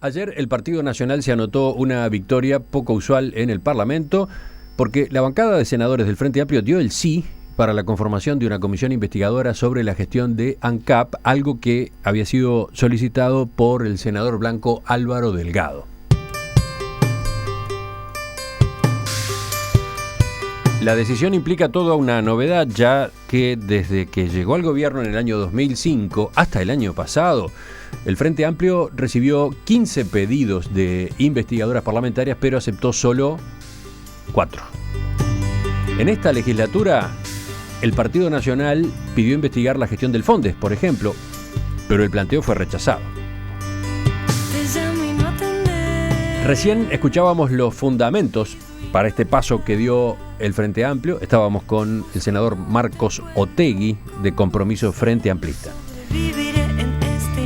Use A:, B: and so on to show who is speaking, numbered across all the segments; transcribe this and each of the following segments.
A: Ayer el Partido Nacional se anotó una victoria poco usual en el Parlamento porque la bancada de senadores del Frente Amplio dio el sí para la conformación de una comisión investigadora sobre la gestión de ANCAP, algo que había sido solicitado por el senador blanco Álvaro Delgado. La decisión implica toda una novedad, ya que desde que llegó al gobierno en el año 2005 hasta el año pasado, el Frente Amplio recibió 15 pedidos de investigadoras parlamentarias, pero aceptó solo 4. En esta legislatura, el Partido Nacional pidió investigar la gestión del Fondes, por ejemplo, pero el planteo fue rechazado. Recién escuchábamos los fundamentos para este paso que dio el Frente Amplio. Estábamos con el senador Marcos Otegi, de Compromiso Frente Amplista.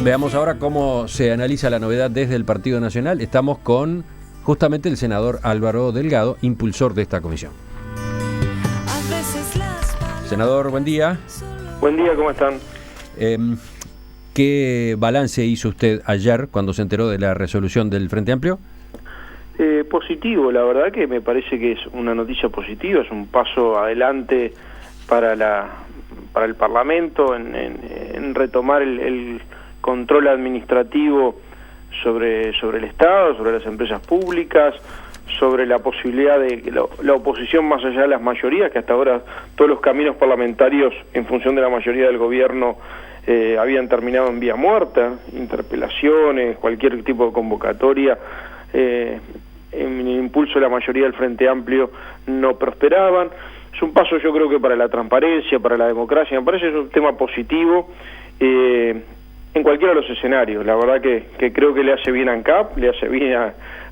A: Veamos ahora cómo se analiza la novedad desde el Partido Nacional. Estamos con justamente el senador Álvaro Delgado, impulsor de esta comisión. Senador, buen día.
B: Buen día, ¿cómo están?
A: ¿Qué balance hizo usted ayer cuando se enteró de la resolución del Frente Amplio?
B: Positivo, la verdad que me parece que es una noticia positiva, es un paso adelante para el Parlamento en retomar el control administrativo sobre el Estado, sobre las empresas públicas, sobre la posibilidad de que la oposición, más allá de las mayorías, que hasta ahora todos los caminos parlamentarios en función de la mayoría del gobierno habían terminado en vía muerta, interpelaciones, cualquier tipo de convocatoria, en el impulso de la mayoría del Frente Amplio no prosperaban. Es un paso, yo creo que para la transparencia, para la democracia, me parece que es un tema positivo en cualquiera de los escenarios. La verdad que creo que le hace bien a ANCAP, le hace bien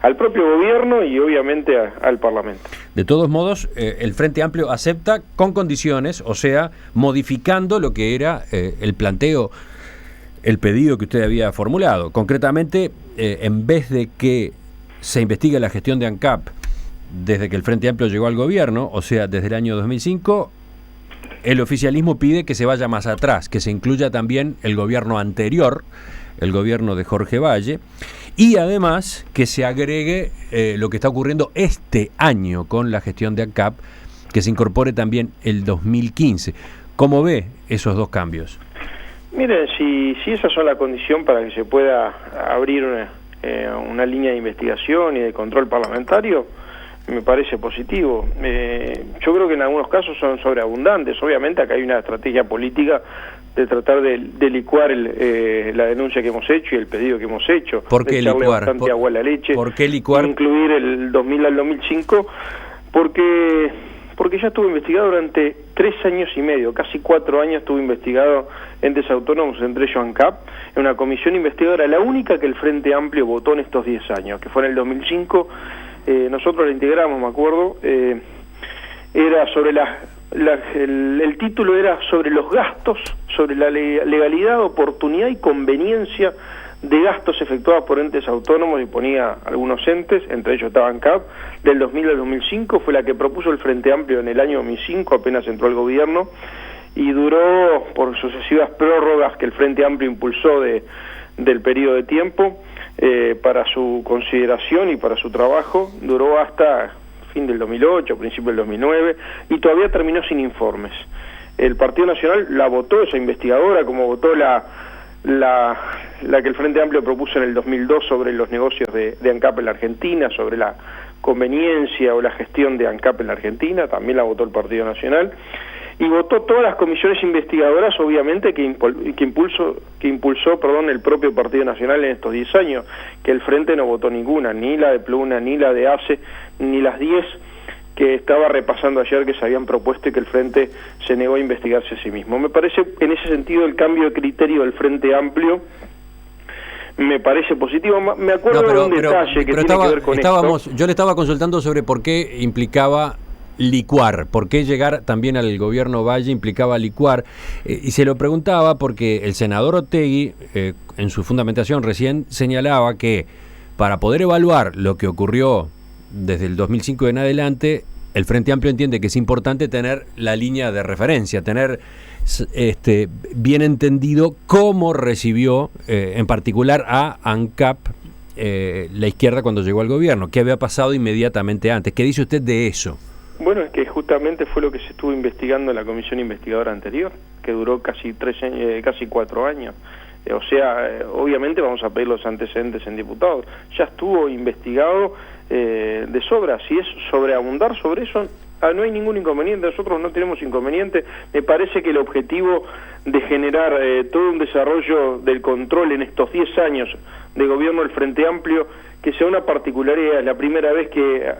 B: al propio gobierno y obviamente al Parlamento.
A: De todos modos, el Frente Amplio acepta con condiciones, o sea, modificando lo que era el planteo, el pedido que usted había formulado. Concretamente, en vez de que se investigue la gestión de ANCAP desde que el Frente Amplio llegó al gobierno, o sea, desde el año 2005, el oficialismo pide que se vaya más atrás, que se incluya también el gobierno anterior, el gobierno de Jorge Valle, y además que se agregue lo que está ocurriendo este año con la gestión de ANCAP, que se incorpore también el 2015. ¿Cómo ve esos dos cambios?
B: Miren, si esas son la condición para que se pueda abrir una línea de investigación y de control parlamentario, me parece positivo. Yo creo que en algunos casos son sobreabundantes. Obviamente acá hay una estrategia política de tratar de licuar la denuncia que hemos hecho y el pedido que hemos hecho.
A: ¿Por qué licuar?
B: Bastante agua a la leche.
A: ¿Por qué licuar?
B: Incluir el 2000 al 2005, porque ya estuvo investigado durante 3 años y medio, casi 4 años estuvo investigado entes autónomos, entre ellos ANCAP, en una comisión investigadora, la única que el Frente Amplio votó en estos 10 años, que fue en el 2005. Nosotros la integramos, me acuerdo, era sobre el título era sobre los gastos, sobre la legalidad, oportunidad y conveniencia de gastos efectuados por entes autónomos, y ponía algunos entes, entre ellos estaba ANCAP, del 2000 al 2005, fue la que propuso el Frente Amplio en el año 2005, apenas entró al gobierno, y duró, por sucesivas prórrogas que el Frente Amplio impulsó del periodo de tiempo, para su consideración y para su trabajo, duró hasta fin del 2008, principio del 2009, y todavía terminó sin informes. El Partido Nacional la votó, esa investigadora, como votó la que el Frente Amplio propuso en el 2002 sobre los negocios de ANCAP en la Argentina, sobre la conveniencia o la gestión de ANCAP en la Argentina, también la votó el Partido Nacional, y votó todas las comisiones investigadoras, obviamente, que impulsó el propio Partido Nacional en estos 10 años, que el Frente no votó ninguna, ni la de Pluna, ni la de ACE, ni las 10 que estaba repasando ayer que se habían propuesto y que el Frente se negó a investigarse a sí mismo. Me parece, en ese sentido, el cambio de criterio del Frente Amplio me parece positivo. Me acuerdo de un detalle que tiene que ver con esto.
A: Yo le estaba consultando sobre por qué implicaba licuar, por qué llegar también al gobierno Valle implicaba licuar, y se lo preguntaba porque el senador Otegi, en su fundamentación recién señalaba que para poder evaluar lo que ocurrió desde el 2005 en adelante, el Frente Amplio entiende que es importante tener la línea de referencia, tener bien entendido cómo recibió en particular a ANCAP la izquierda cuando llegó al gobierno. ¿Qué había pasado inmediatamente antes? ¿Qué dice usted de eso?
B: Bueno, es que justamente fue lo que se estuvo investigando en la comisión investigadora anterior, que duró casi 4 años. O sea, obviamente vamos a pedir los antecedentes en diputados. Ya estuvo investigado de sobra. Si es sobreabundar sobre eso, no hay ningún inconveniente. Nosotros no tenemos inconveniente. Me parece que el objetivo de generar todo un desarrollo del control en estos 10 años de gobierno del Frente Amplio, que sea una particularidad, es la primera vez que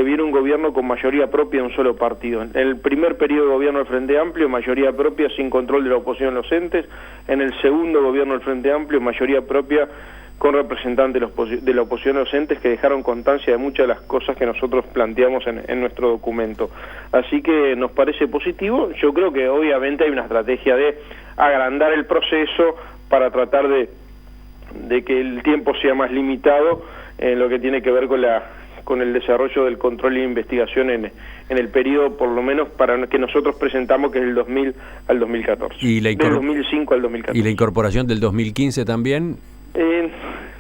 B: viene un gobierno con mayoría propia de un solo partido. En el primer periodo de gobierno del Frente Amplio, mayoría propia sin control de la oposición en los entes. En el segundo gobierno del Frente Amplio, mayoría propia con representantes de la oposición en los entes, que dejaron constancia de muchas de las cosas que nosotros planteamos en nuestro documento. Así que nos parece positivo. Yo creo que obviamente hay una estrategia de agrandar el proceso para tratar de que el tiempo sea más limitado en lo que tiene que ver con el desarrollo del control e investigación en el periodo, por lo menos para que nosotros presentamos, que es del 2000 al 2014. Del 2005 al 2014.
A: ¿Y la incorporación del 2015 también?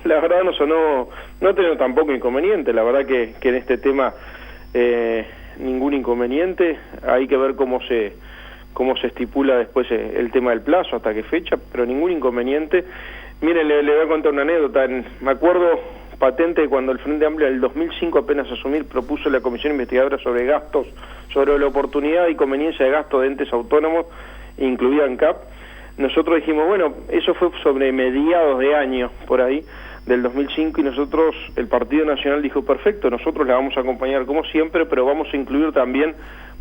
B: La verdad no tengo tampoco inconveniente. La verdad que en este tema ningún inconveniente. Hay que ver cómo se estipula después el tema del plazo, hasta qué fecha, pero ningún inconveniente. Mire, le voy a contar una anécdota. Me acuerdo patente cuando el Frente Amplio en el 2005 apenas asumir propuso la comisión investigadora sobre gastos, sobre la oportunidad y conveniencia de gasto de entes autónomos, incluida ANCAP. Nosotros dijimos, bueno, eso fue sobre mediados de año, por ahí, del 2005, y nosotros, el Partido Nacional dijo, perfecto, nosotros la vamos a acompañar como siempre, pero vamos a incluir también,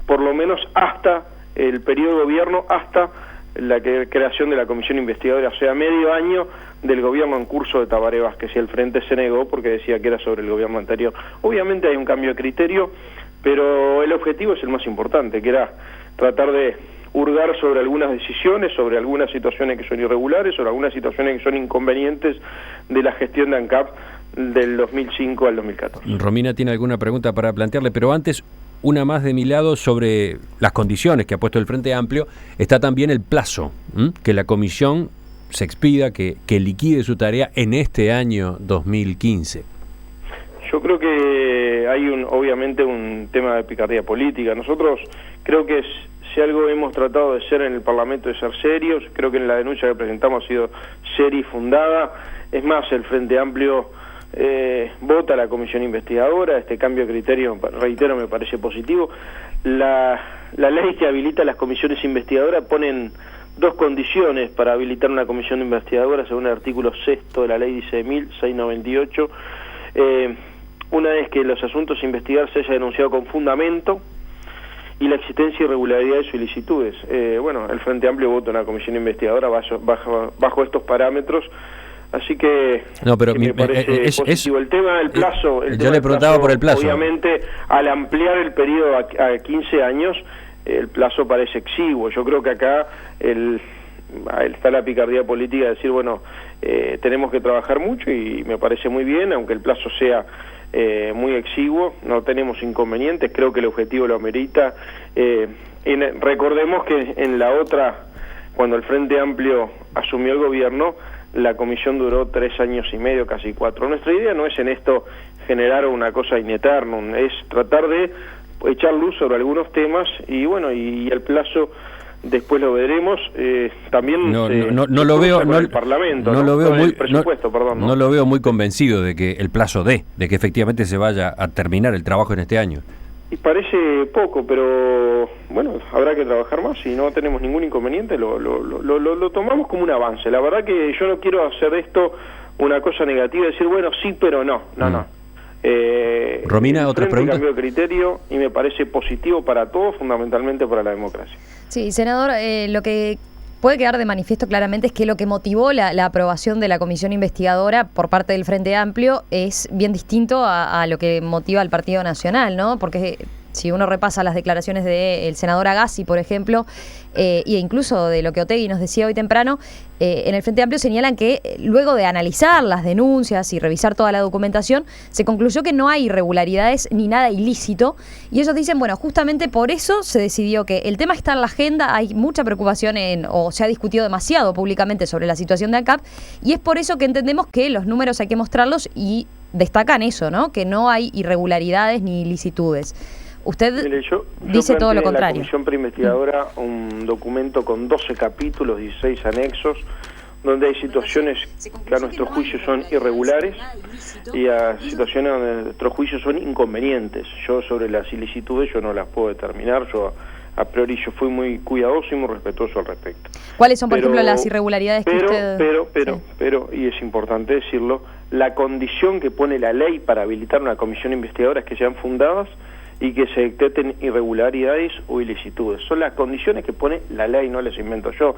B: por lo menos hasta el periodo de gobierno, hasta la creación de la comisión investigadora, o sea, medio año del gobierno en curso de Tabaré Vázquez, y el Frente se negó porque decía que era sobre el gobierno anterior. Obviamente hay un cambio de criterio, pero el objetivo es el más importante, que era tratar de hurgar sobre algunas decisiones, sobre algunas situaciones que son irregulares, sobre algunas situaciones que son inconvenientes de la gestión de ANCAP del 2005 al 2014.
A: Romina tiene alguna pregunta para plantearle, pero antes, una más de mi lado sobre las condiciones que ha puesto el Frente Amplio. Está también el plazo, que la comisión se expida, que liquide su tarea en este año 2015.
B: Yo creo que hay obviamente un tema de picardía política. Nosotros creo que si algo hemos tratado de ser en el Parlamento, de ser serios. Creo que en la denuncia que presentamos ha sido seria y fundada. Es más, el Frente Amplio vota la comisión investigadora. Este cambio de criterio, reitero, me parece positivo. La ley que habilita las comisiones investigadoras ponen 2 condiciones para habilitar una comisión investigadora, según el artículo 6º de la ley 16.698. Una es que los asuntos a investigar se haya denunciado con fundamento, y la existencia de irregularidades o ilicitudes. Bueno, el Frente Amplio vota una comisión investigadora bajo estos parámetros, así que me parece positivo. El tema del plazo,
A: yo le preguntaba por el plazo.
B: Obviamente, al ampliar el periodo a 15 años, el plazo parece exiguo. Yo creo que acá está la picardía política de decir, bueno, tenemos que trabajar mucho, y me parece muy bien, aunque el plazo sea muy exiguo, no tenemos inconvenientes, creo que el objetivo lo amerita. Recordemos que en la otra, cuando el Frente Amplio asumió el gobierno, la comisión duró 3 años y medio, casi 4. Nuestra idea no es en esto generar una cosa in eternum, es tratar de echar luz sobre algunos temas, y bueno, y el plazo después lo veremos. También
A: no lo veo,
B: el Parlamento,
A: no lo veo muy,
B: el presupuesto,
A: no lo veo muy convencido de que el plazo de que efectivamente se vaya a terminar el trabajo en este año.
B: Y parece poco, pero bueno, habrá que trabajar más, y no tenemos ningún inconveniente, lo tomamos como un avance. La verdad que yo no quiero hacer de esto una cosa negativa, decir, bueno, sí, pero no.
A: Romina, otra pregunta.
B: Cambio de criterio, y me parece positivo para todos, fundamentalmente para la democracia.
C: Sí, senador, lo que puede quedar de manifiesto claramente es que lo que motivó la aprobación de la comisión investigadora por parte del Frente Amplio es bien distinto a lo que motiva al Partido Nacional, ¿no? Porque si uno repasa las declaraciones del senador Agassi, por ejemplo, e incluso de lo que Otegi nos decía hoy temprano, en el Frente Amplio señalan que luego de analizar las denuncias y revisar toda la documentación, se concluyó que no hay irregularidades ni nada ilícito, y ellos dicen, bueno, justamente por eso se decidió que el tema está en la agenda, hay mucha preocupación o se ha discutido demasiado públicamente sobre la situación de ANCAP, y es por eso que entendemos que los números hay que mostrarlos y destacan eso, ¿no? Que no hay irregularidades ni ilicitudes. Usted
B: Mire, yo
C: dice todo lo contrario.
B: En la Comisión Preinvestigadora un documento con 12 capítulos, 16 anexos, donde hay situaciones que a nuestro juicio son irregulares y a situaciones donde a nuestro juicio son inconvenientes. Yo sobre las ilicitudes yo no las puedo determinar, yo a priori yo fui muy cuidadoso y muy respetuoso al respecto.
C: ¿Cuáles son, por ejemplo, las irregularidades que usted...?
B: Pero, y es importante decirlo, la condición que pone la ley para habilitar una comisión investigadora es que sean fundadas y que se detecten irregularidades o ilicitudes. Son las condiciones que pone la ley, no les invento yo.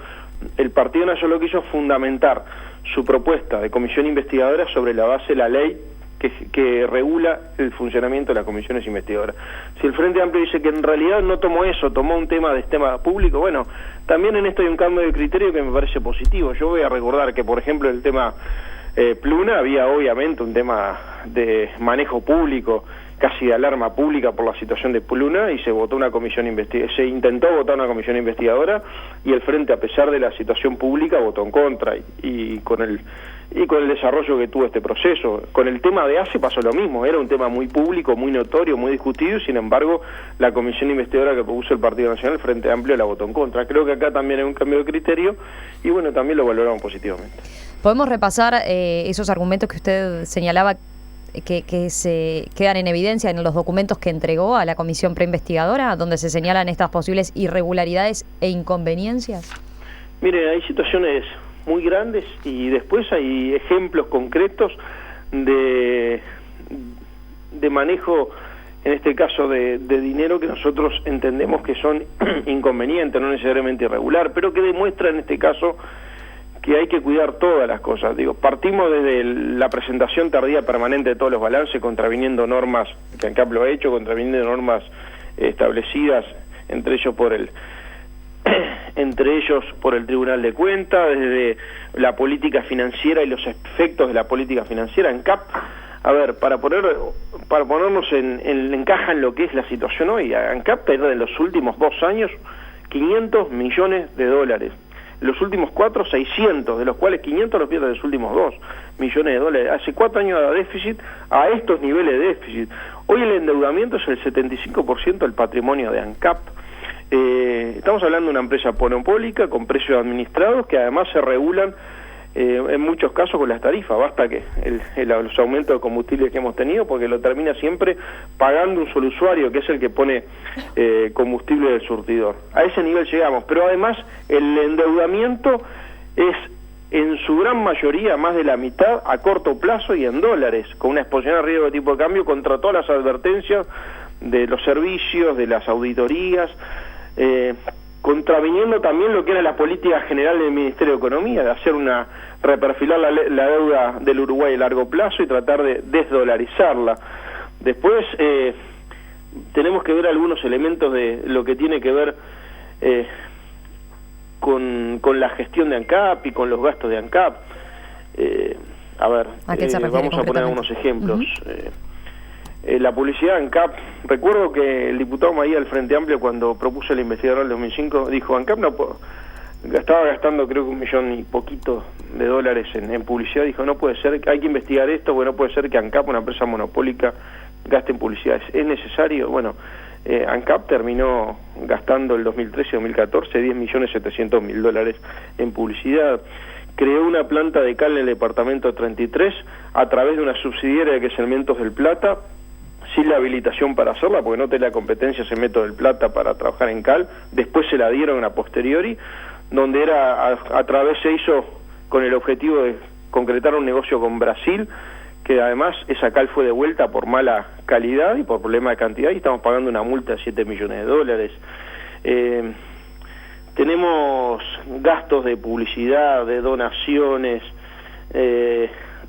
B: El Partido Nacional lo que hizo es fundamentar su propuesta de comisión investigadora sobre la base de la ley que regula el funcionamiento de las comisiones investigadoras. Si el Frente Amplio dice que en realidad no tomó eso, tomó un tema de sistema público, bueno, también en esto hay un cambio de criterio que me parece positivo. Yo voy a recordar que, por ejemplo, el tema Pluna había obviamente un tema de manejo público, casi de alarma pública por la situación de Pluna, y se votó una comisión se intentó votar una comisión investigadora, y el Frente, a pesar de la situación pública, votó en contra, y con el desarrollo que tuvo este proceso. Con el tema de ACE pasó lo mismo, era un tema muy público, muy notorio, muy discutido, y sin embargo la comisión investigadora que propuso el Partido Nacional, el Frente Amplio, la votó en contra. Creo que acá también hay un cambio de criterio, y bueno, también lo valoramos positivamente.
C: ¿Podemos repasar esos argumentos que usted señalaba que se quedan en evidencia en los documentos que entregó a la comisión preinvestigadora, donde se señalan estas posibles irregularidades e inconveniencias?
B: Mire, hay situaciones muy grandes y después hay ejemplos concretos de manejo, en este caso de dinero, que nosotros entendemos que son inconvenientes, no necesariamente irregular, pero que demuestra en este caso que hay que cuidar todas las cosas. Digo, partimos desde la presentación tardía permanente de todos los balances, contraviniendo normas, que ANCAP lo ha hecho, contraviniendo normas establecidas, entre ellos por el Tribunal de Cuentas, desde la política financiera y los efectos de la política financiera. ANCAP, a ver, para ponernos encaja en lo que es la situación hoy, ANCAP pierde en los últimos 2 años $500 millones. Los últimos 4, 600, de los cuales 500 los pierde en los últimos 2 millones de dólares. Hace 4 años de déficit, a estos niveles de déficit. Hoy el endeudamiento es el 75% del patrimonio de ANCAP. Estamos hablando de una empresa monopólica con precios administrados que además se regulan en muchos casos con las tarifas. Basta que los aumentos de combustible que hemos tenido, porque lo termina siempre pagando un solo usuario, que es el que pone combustible del surtidor. A ese nivel llegamos, pero además el endeudamiento es en su gran mayoría, más de la mitad, a corto plazo y en dólares, con una exposición a riesgo de tipo de cambio contra todas las advertencias de los servicios, de las auditorías, contraviniendo también lo que era la política general del Ministerio de Economía, de hacer reperfilar la deuda del Uruguay a largo plazo y tratar de desdolarizarla. Después tenemos que ver algunos elementos de lo que tiene que ver con la gestión de ANCAP y con los gastos de ANCAP. Vamos a poner algunos ejemplos. La publicidad de ANCAP, recuerdo que el diputado Maía del Frente Amplio, cuando propuso el investigador en el 2005, dijo: ANCAP estaba gastando creo que $1 millón y poquito de dólares en publicidad. Dijo: no puede ser, hay que investigar esto, porque no puede ser que ANCAP, una empresa monopólica, gaste en publicidad. ¿Es necesario? Bueno, ANCAP terminó gastando el 2013 y 2014 $10.700.000 en publicidad. Creó una planta de cal en el departamento 33 a través de una subsidiaria que es Cementos del Plata, sin la habilitación para hacerla, porque no tenía la competencia Cementos del Plata para trabajar en cal. Después se la dieron a posteriori, donde a través se hizo con el objetivo de concretar un negocio con Brasil, que además esa cal fue devuelta por mala calidad y por problema de cantidad, y estamos pagando una multa de $7 millones. Tenemos gastos de publicidad, de donaciones,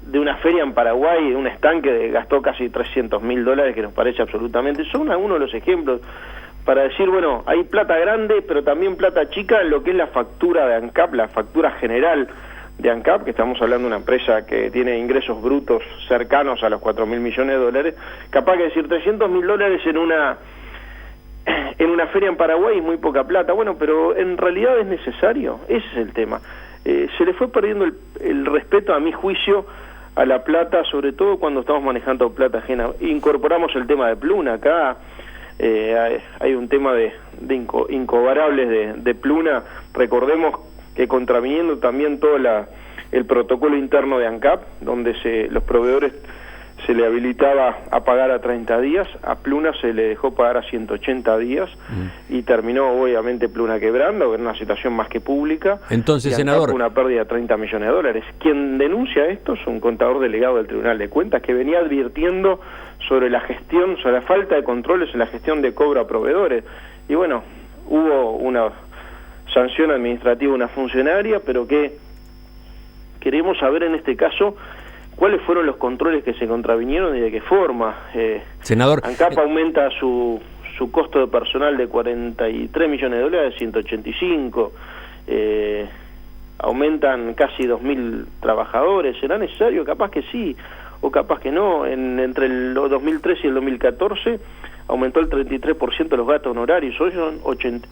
B: de una feria en Paraguay, de un stand que gastó casi $300.000, que nos parece absolutamente, son algunos de los ejemplos para decir, bueno, hay plata grande, pero también plata chica en lo que es la factura de ANCAP, la factura general de ANCAP, que estamos hablando de una empresa que tiene ingresos brutos cercanos a los $4.000 millones, capaz que decir $300.000 en una feria en Paraguay es muy poca plata. Bueno, pero en realidad es necesario, ese es el tema. Se le fue perdiendo el respeto, a mi juicio, a la plata, sobre todo cuando estamos manejando plata ajena. Incorporamos el tema de Pluna acá. Hay un tema de incobrables de Pluna. Recordemos que contraviniendo también todo el protocolo interno de ANCAP, donde los proveedores se le habilitaba a pagar a 30 días, a Pluna se le dejó pagar a 180 días y terminó obviamente Pluna quebrando, en una situación más que pública.
A: Entonces,
B: y
A: senador,
B: una pérdida de $30 millones. Quien denuncia esto es un contador delegado del Tribunal de Cuentas que venía advirtiendo sobre la gestión, sobre la falta de controles en la gestión de cobro a proveedores. Y bueno, hubo una sanción administrativa a una funcionaria, pero que queremos saber en este caso cuáles fueron los controles que se contravinieron y de qué forma.
A: Senador,
B: ANCAP aumenta su costo de personal de $43 millones a 185, aumentan casi 2.000 trabajadores. ¿Será necesario? Capaz que sí, o capaz que no. Entre el 2013 y el 2014 aumentó el 33% de los gastos honorarios. Hoy son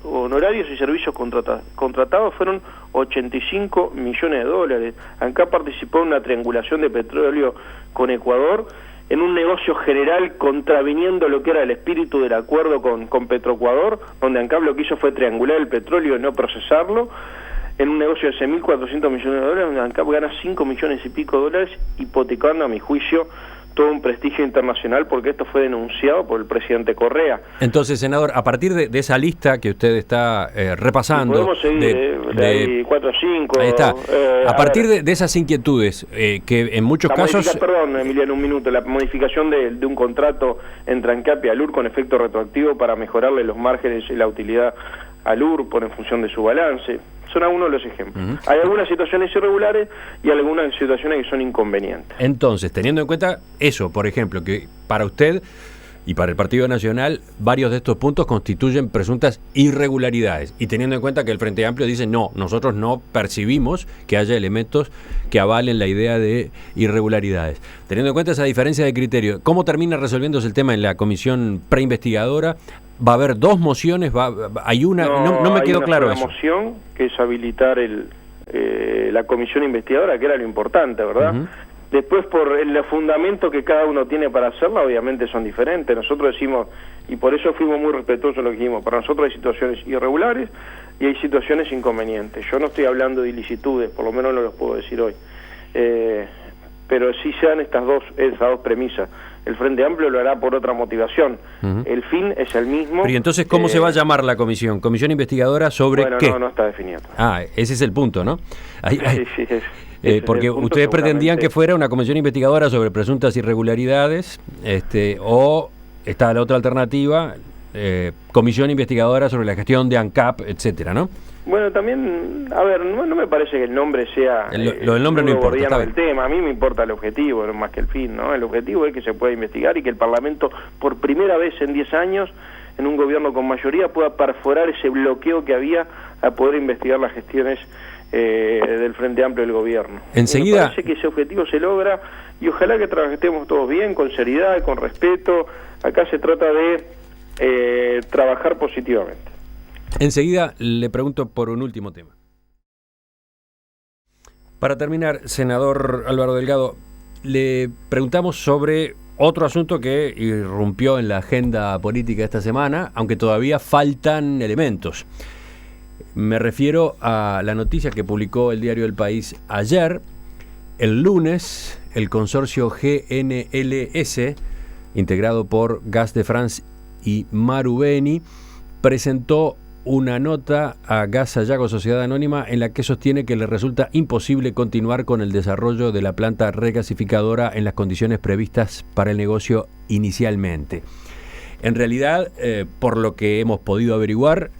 B: honorarios y servicios contratados fueron $85 millones. ANCAP participó en una triangulación de petróleo con Ecuador en un negocio general contraviniendo lo que era el espíritu del acuerdo con Petroecuador, donde ANCAP lo que hizo fue triangular el petróleo y no procesarlo. En un negocio de 6.400 millones de dólares, donde ANCAP gana 5 millones y pico de dólares, hipotecando, a mi juicio, todo un prestigio internacional, porque esto fue denunciado por el presidente Correa.
A: Entonces, senador, a partir de esa lista que usted está repasando...
B: Podemos seguir de 4 o 5...
A: Ahí está. A partir de esas inquietudes, que en muchos casos...
B: Perdón, Emiliano, un minuto. La modificación de un contrato entre ANCAP y ALUR con efecto retroactivo para mejorarle los márgenes y la utilidad a ALUR en función de su balance. Son algunos de los ejemplos. Hay algunas situaciones irregulares y algunas situaciones que son inconvenientes.
A: Entonces, teniendo en cuenta eso, por ejemplo, que para usted y para el Partido Nacional varios de estos puntos constituyen presuntas irregularidades, y teniendo en cuenta que el Frente Amplio dice no, nosotros no percibimos que haya elementos que avalen la idea de irregularidades. Teniendo en cuenta esa diferencia de criterio, ¿cómo termina resolviéndose el tema en la comisión preinvestigadora? ¿Va a haber dos mociones? ¿Hay una? No me quedó claro eso.
B: Hay una moción que es habilitar la comisión investigadora, que era lo importante, ¿verdad? Después, por el fundamento que cada uno tiene para hacerla, obviamente son diferentes. Nosotros decimos, y por eso fuimos muy respetuosos en lo que dijimos, para nosotros hay situaciones irregulares y hay situaciones inconvenientes. Yo no estoy hablando de ilicitudes, por lo menos no los puedo decir hoy. Pero sí se dan esas dos premisas. El Frente Amplio lo hará por otra motivación. El fin es el mismo.
A: Pero, ¿y entonces cómo se va a llamar la comisión? ¿Comisión investigadora sobre qué?
B: No está definido.
A: Ese es el punto, ¿no?
B: Sí,
A: porque ustedes pretendían que fuera una comisión investigadora sobre presuntas irregularidades, o está la otra alternativa, comisión investigadora sobre la gestión de ANCAP, etcétera, ¿no?
B: Bueno, también, a ver, no me parece que el nombre sea
A: lo del nombre no importa,
B: el tema. A mí me importa el objetivo, no más que el fin, ¿no? El objetivo es que se pueda investigar y que el Parlamento, por primera vez en 10 años, en un gobierno con mayoría, pueda perforar ese bloqueo que había a poder investigar las gestiones del Frente Amplio del gobierno.
A: Enseguida...
B: Me parece que ese objetivo se logra y ojalá que trabajemos todos bien, con seriedad, con respeto. Acá se trata de trabajar positivamente.
A: Enseguida le pregunto por un último tema. Para terminar, senador Álvaro Delgado, le preguntamos sobre otro asunto que irrumpió en la agenda política esta semana, aunque todavía faltan elementos. Me refiero a la noticia que publicó el diario El País ayer. El lunes, el consorcio GNLS, integrado por Gas de France y Marubeni, presentó una nota a Gas Sayago Sociedad Anónima en la que sostiene que le resulta imposible continuar con el desarrollo de la planta regasificadora en las condiciones previstas para el negocio inicialmente. En realidad, por lo que hemos podido averiguar,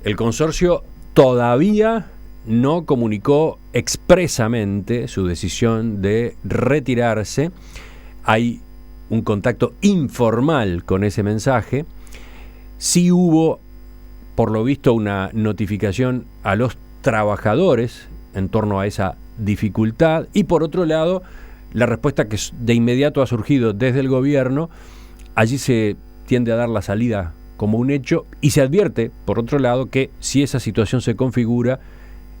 A: el consorcio todavía no comunicó expresamente su decisión de retirarse. Hay un contacto informal con ese mensaje. Sí hubo, por lo visto, una notificación a los trabajadores en torno a esa dificultad, y por otro lado, la respuesta que de inmediato ha surgido desde el gobierno. Allí se tiende a dar la salida como un hecho, y se advierte, por otro lado, que si esa situación se configura,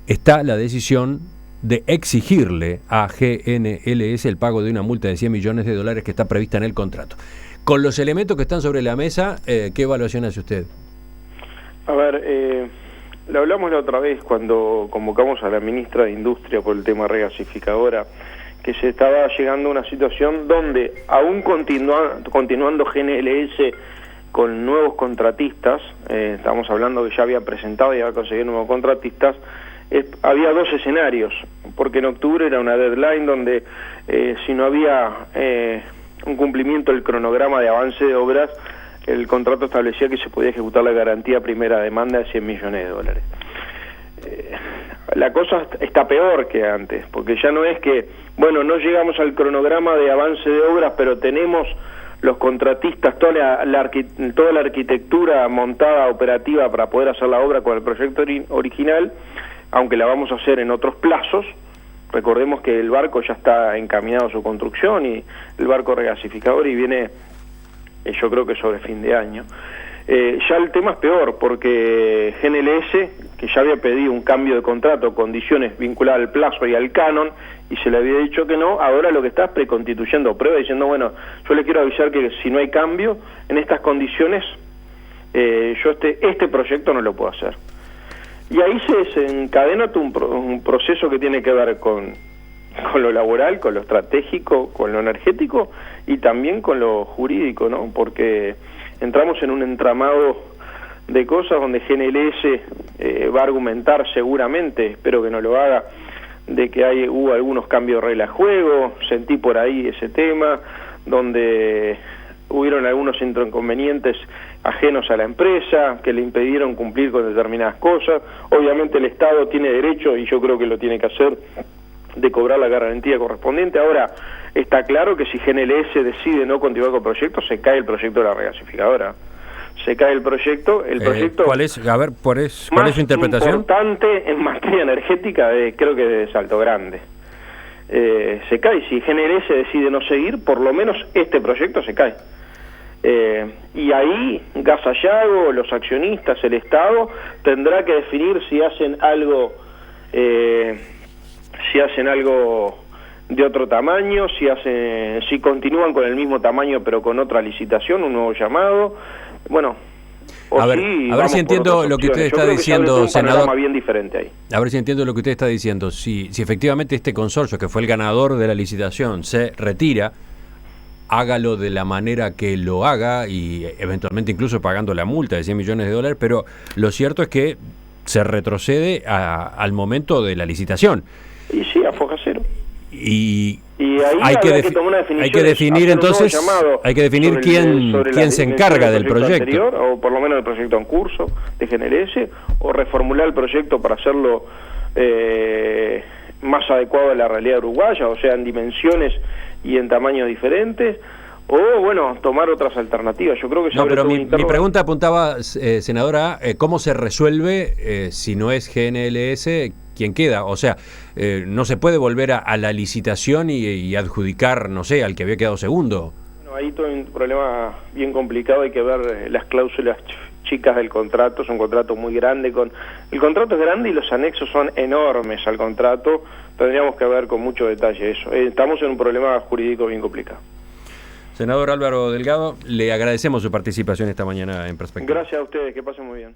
A: está la decisión de exigirle a GNLS el pago de una multa de $100 millones que está prevista en el contrato. Con los elementos que están sobre la mesa, ¿qué evaluación hace usted?
B: A ver, lo hablamos la otra vez cuando convocamos a la ministra de Industria por el tema regasificadora, que se estaba llegando a una situación donde, aún continuando GNLS con nuevos contratistas, estamos hablando que ya había presentado y había conseguido nuevos contratistas, había dos escenarios, porque en octubre era una deadline donde si no había un cumplimiento del cronograma de avance de obras, el contrato establecía que se podía ejecutar la garantía primera demanda de $100 millones. La cosa está peor que antes, porque ya no es que, bueno, no llegamos al cronograma de avance de obras, pero tenemos los contratistas, toda la arquitectura montada, operativa, para poder hacer la obra con el proyecto original, aunque la vamos a hacer en otros plazos. Recordemos que el barco ya está encaminado a su construcción, y el barco regasificador, y viene, yo creo que sobre fin de año. Ya el tema es peor, porque GNLS, que ya había pedido un cambio de contrato, condiciones vinculadas al plazo y al canon, y se le había dicho que no, ahora lo que está es preconstituyendo prueba, diciendo, bueno, yo le quiero avisar que si no hay cambio en estas condiciones, yo este proyecto no lo puedo hacer. Y ahí se encadena un proceso que tiene que ver con lo laboral, con lo estratégico, con lo energético y también con lo jurídico, ¿no? Porque entramos en un entramado de cosas donde GNLS va a argumentar seguramente, espero que no lo haga, de que hubo algunos cambios de reglas de juego. Sentí por ahí ese tema, donde hubieron algunos inconvenientes ajenos a la empresa, que le impidieron cumplir con determinadas cosas. Obviamente el Estado tiene derecho, y yo creo que lo tiene que hacer, de cobrar la garantía correspondiente. Ahora, está claro que si GNLS decide no continuar con el proyecto, se cae el proyecto de la regasificadora. Se cae el proyecto.
A: ¿Cuál es? A ver, ¿cuál es su interpretación?
B: Importante en materia energética, creo que de Salto Grande. Se cae. Si GNLS decide no seguir, por lo menos este proyecto se cae. Y ahí Gas Sayago, los accionistas, el Estado, tendrá que definir si hacen algo de otro tamaño, si continúan con el mismo tamaño pero con otra licitación, un nuevo llamado. Bueno,
A: a ver si entiendo lo que usted está diciendo, senador.
B: Bien diferente ahí.
A: A ver si entiendo lo que usted está diciendo. Si efectivamente este consorcio, que fue el ganador de la licitación, se retira, hágalo de la manera que lo haga, y eventualmente incluso pagando la multa de $100 millones, pero lo cierto es que se retrocede al momento de la licitación.
B: Y sí, a foja cero.
A: Y
B: ahí
A: hay que definir entonces, hay que definir quién se encarga del proyecto.
B: Anterior, o por lo menos el proyecto en curso de GNLS, o reformular el proyecto para hacerlo más adecuado a la realidad uruguaya, o sea, en dimensiones y en tamaños diferentes, o bueno, tomar otras alternativas. Yo creo que
A: pero mi pregunta apuntaba, senadora, ¿cómo se resuelve si no es GNLS quien queda? O sea, no se puede volver a la licitación y adjudicar, no sé, al que había quedado segundo.
B: Bueno, ahí todo un problema bien complicado. Hay que ver las cláusulas chicas del contrato. Es un contrato muy grande. El contrato es grande y los anexos son enormes al contrato. Tendríamos que ver con mucho detalle eso. Estamos en un problema jurídico bien complicado.
A: Senador Álvaro Delgado, le agradecemos su participación esta mañana en Perspectiva.
B: Gracias a ustedes, que pasen muy bien.